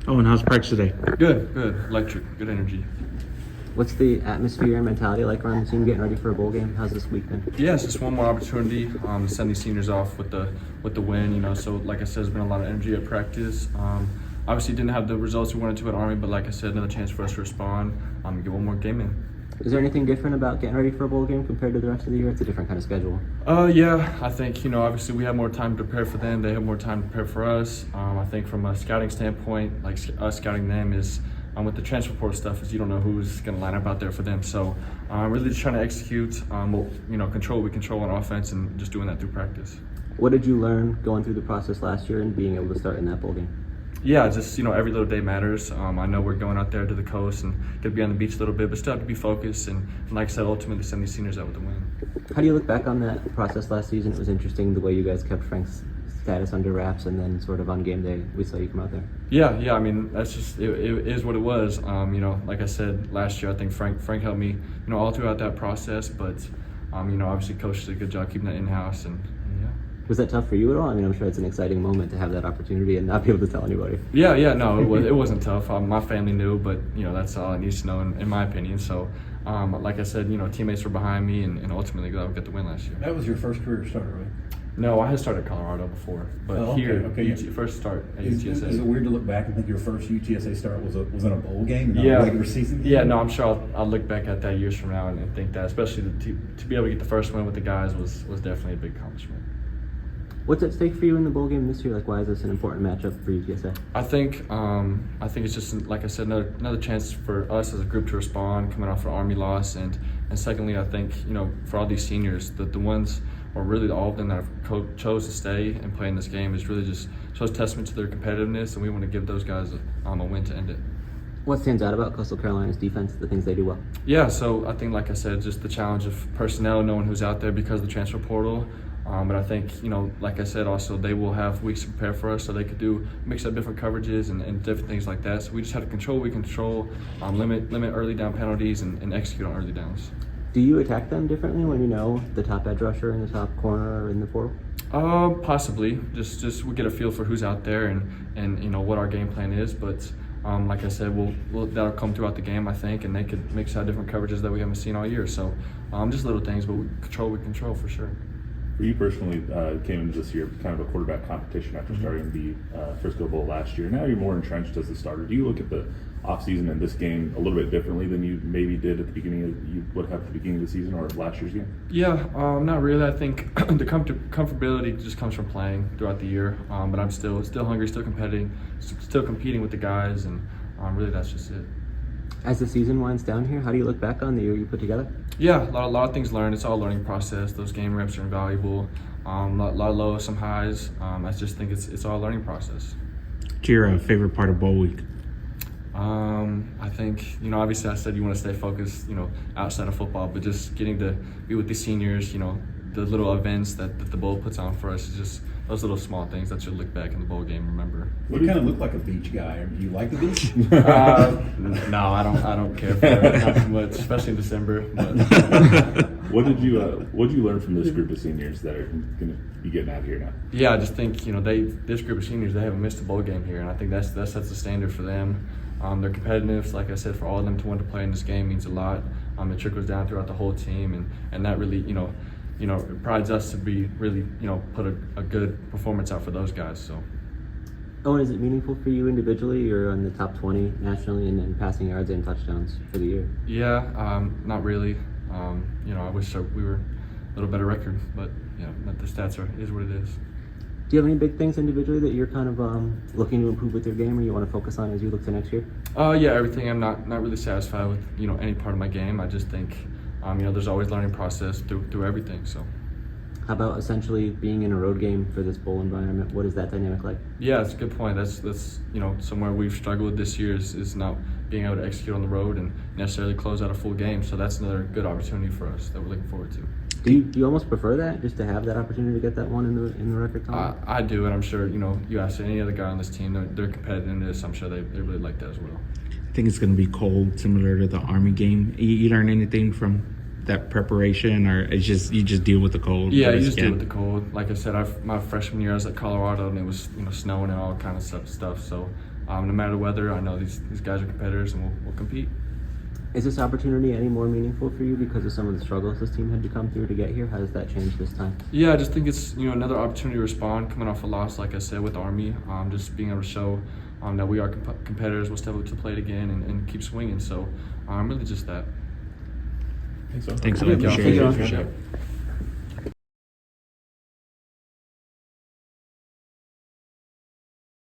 Oh, and how's practice today? Good, electric, good energy. What's the atmosphere and mentality like around the team getting ready for a bowl game? How's this week been? Yeah, it's just one more opportunity to send these seniors off with the win. So like I said, there's been a lot of energy at practice. Obviously didn't have the results we wanted to at Army, but like I said, another chance for us to respond and get one more game in. Is there anything different about getting ready for a bowl game compared to the rest of the year? It's a different kind of schedule. Yeah, I think, obviously we have more time to prepare for them. They have more time to prepare for us. I think from a scouting standpoint, like us scouting them is with the transfer portal stuff is you don't know who's going to line up out there for them. So really just trying to execute, control what we control on offense and just doing that through practice. What did you learn going through the process last year and being able to start in that bowl game? Yeah, just, every little day matters. I know we're going out there to the coast and going to be on the beach a little bit, but still have to be focused and like I said, ultimately send these seniors out with the win. How do you look back on that process last season? It was interesting the way you guys kept Frank's status under wraps and then sort of on game day, we saw you come out there. Yeah, I mean, that's just, it is what it was. Like I said, last year, I think Frank helped me, all throughout that process, but, obviously Coach did a good job keeping that in-house and yeah. Was that tough for you at all? I mean, I'm sure it's an exciting moment to have that opportunity and not be able to tell anybody. Yeah, no, it wasn't tough. My family knew, but, that's all it needs to know in my opinion. So, like I said, teammates were behind me and ultimately I would get the win last year. That was your first career starter, right? No, I had started at Colorado before, but first start at UTSA. Is it weird to look back and think your first UTSA start was in a bowl game, not a regular season game? Yeah, no, I'm sure I'll look back at that years from now and think that, especially to be able to get the first win with the guys was definitely a big accomplishment. What's at stake for you in the bowl game this year? Like, why is this an important matchup for UTSA? I think it's just, like I said, another chance for us as a group to respond coming off an Army loss, and secondly, I think for all these seniors, that the ones, or really all of them that have chose to stay and play in this game, is really just shows testament to their competitiveness, and we want to give those guys a win to end it. What stands out about Coastal Carolina's defense, the things they do well? Yeah, so I think, like I said, just the challenge of personnel, knowing who's out there because of the transfer portal. But I think, like I said, also they will have weeks to prepare for us, so they could mix up different coverages and different things like that. So we just have to control what we control, limit early down penalties, and execute on early downs. Do you attack them differently when you know the top edge rusher and the top corner are in the portal? Possibly. Just we get a feel for who's out there and what our game plan is. But like I said, that'll come throughout the game, I think, and they could mix out different coverages that we haven't seen all year. So just little things, but we control for sure. For you personally, came into this year kind of a quarterback competition after starting the Frisco Bowl last year. Now you're more entrenched as the starter. Do you look at the offseason and this game a little bit differently than you maybe did at the beginning you would have at the beginning of the season or last year's game? Yeah, not really. I think the comfortability just comes from playing throughout the year. But I'm still hungry, still competing with the guys, and really that's just it. As the season winds down here, how do you look back on the year you put together? Yeah, a lot of things learned. It's all a learning process. Those game reps are invaluable. A lot of lows, some highs. I just think it's all a learning process. What's your favorite part of bowl week? I think, obviously I said you want to stay focused, outside of football, but just getting to be with the seniors, the little events that the bowl puts on for us is just those little small things that you'll look back in the bowl game and remember. You kind of look like a beach guy. Do you like the beach? No, I don't care for it not too much, especially in December. But. What did you learn from this group of seniors that are going to be getting out here now? Yeah, I just think this group of seniors, they haven't missed a bowl game here, and I think that sets the standard for them. They're competitive, like I said, for all of them to want to play in this game means a lot. It trickles down throughout the whole team, and that really, it prides us to be really, put a good performance out for those guys. So. Owen, is it meaningful for you individually? You're on the top 20 nationally in passing yards and touchdowns for the year. Yeah, not really. I wish we were a little better record, but the stats is what it is. Do you have any big things individually that you're kind of looking to improve with your game, or you want to focus on as you look to next year? Yeah, everything. I'm not really satisfied with any part of my game. I just think there's always learning process through everything. So. How about essentially being in a road game for this bowl environment? What is that dynamic like? Yeah, that's a good point. That's somewhere we've struggled this year is not being able to execute on the road and necessarily close out a full game. So that's another good opportunity for us that we're looking forward to. Do you almost prefer that, just to have that opportunity to get that one in the record time? I do, and I'm sure you ask any other guy on this team, they're competitive in this. I'm sure they really like that as well. I think it's going to be cold, similar to the Army game. You learn anything from that preparation, or it's just you just deal with the cold? Yeah, you just deal with the cold. Like I said, my freshman year I was at Colorado and it was snowing and all kind of stuff. So no matter the weather, I know these guys are competitors and we'll compete. Is this opportunity any more meaningful for you because of some of the struggles this team had to come through to get here? How does that change this time? Yeah, I just think it's another opportunity to respond coming off a loss, like I said, with Army. Just being able to show that we are competitors. We'll step up to the plate again and keep swinging. So really just that. Thanks, so. Thanks, Thank y'all. appreciate it. Appreciate it.